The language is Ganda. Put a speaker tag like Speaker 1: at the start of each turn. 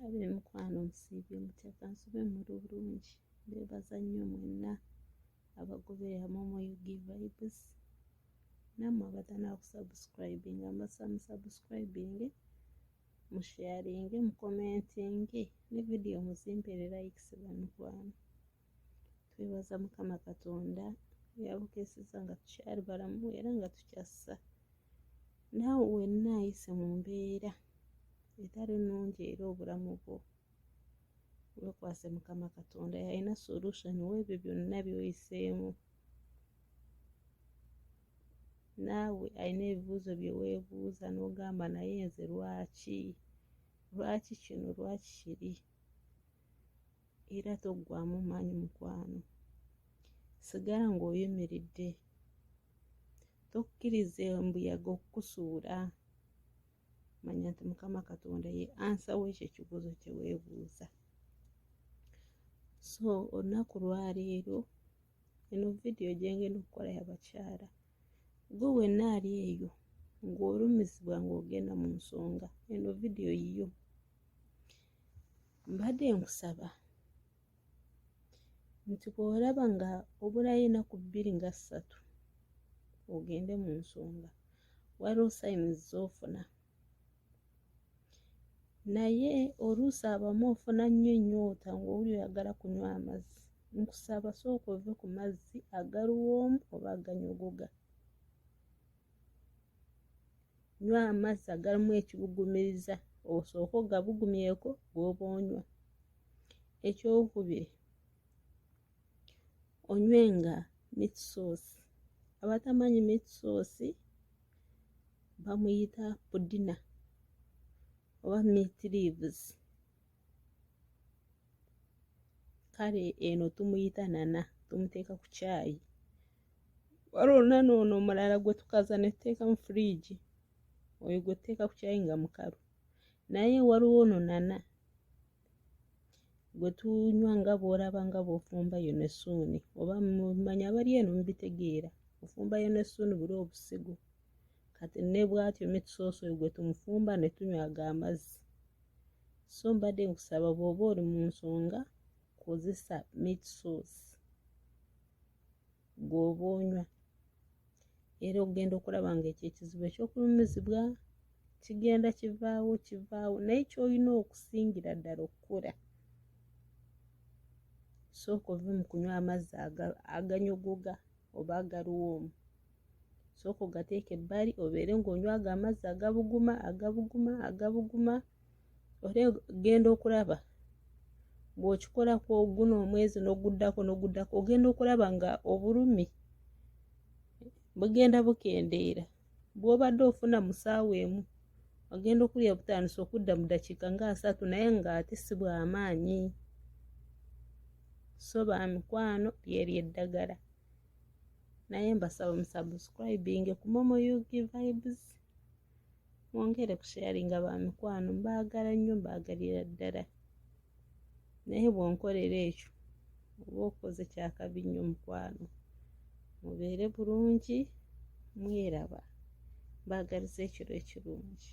Speaker 1: Abe mukwano musiibye mutya kansube muri bulungi mbebaza nnyo mwenna abagoberera Momo UG Vibes nammwe abatannasubscribinga mbasaba musubscribinge musharinge mukomentinge ne video muzimpere likes bamukwano twebaza Mukama Katonda yabukesiza nga tukyali balamu era nga tukyassa naawe wenna ayise mu mbeera etali nnungi era obulamu bwo wekwase Mukama Katonda yalina solution w'ebyo byonna by'oyiseemu. Naawe alina ebibuuzo bye weebuuza n'ogamba naye nze lwaki kino lwaki kiri era toggwaamu maanyi mukwano sigala ng'oyimiridde tokkirize mbuyaga okukusuula manya nti Mukama Katonda ye ansa w'ekyo ekibuuzo kye weebuuza. So olunaku lwaleero eno vidiyo gye ngenda okukola y'abakyala gwe wenna ali eyo ng'olumizibwa ng'ogenda mu nsonga eno vidiyo yiyo mbadde nkusaba nti bw'olaba nga obulayo ennaku 2 nga 3 ogende mu nsonga waliwo sayinizi z'ofuna naye oluusi abamu ofuna nnyo ennyota ng'oli oyagala kunywa amazzi nkusaba sooka ove ku mazzi agaluwoomu oba aganyogoga nywa amazzi agalimu ekibugumiriza osooka ogabugumyeko bw'oba onywa. Ekyokubiri onywenga meat sauce abatamanyi meat sauce bamuyita pudina oba meat leaves kale eno tumuyita nana tumuteeka ku caayi waliwo nana ono omulala gwe tukaza ne tuteeka mu fridge oyo gwe tuteeka ku caayi nga mukalu naye waliwo ono nana gwe tunywa nga bw'olaba nga bw'ofumbayo ne ssuuni oba mumanya abali eno mubitegeera ofumbayo ne ssuuni buli obusigo kati ne bw'atyo meat sauce oyo gwe tumufumba ne tunywaga amazzi. So mbadde nkusaba bw'oba oli mu nsonga kozesa meat sauce gw'oba onywa era ogenda okulaba ng'ekyo ekizibu ekyokulumizibwa kigenda kivaawo naye ky'olina okusingira ddala okukola sooka ove mu kunywa amazzi aganyogoga oba agaluwoomu sooka ogateeka ebbali obeere ng'onywaga amazzi agabuguma era ogenda okulaba bw'okikolako guno omwezi n'oguddako ogenda okulaba nga obulumi bugenda bukendeera bw'obadde ofuna mu ssaawa emu ogenda okulya butandisa okudda mu ddakiika nga 3 naye ng'ate si bw'amaanyi. So bamikwano lyeri eddagala naye mbasaba musubscribinge ku Momo UG Vibes mwongere kusharinga bamikwano mbaagala nnyo mbaagalira ddala naye bw'onkolera ekyo oba okoze kyakabi nnyo mukwano mubeere bulungi mweraba mbaagaliza ekiro ekirungi.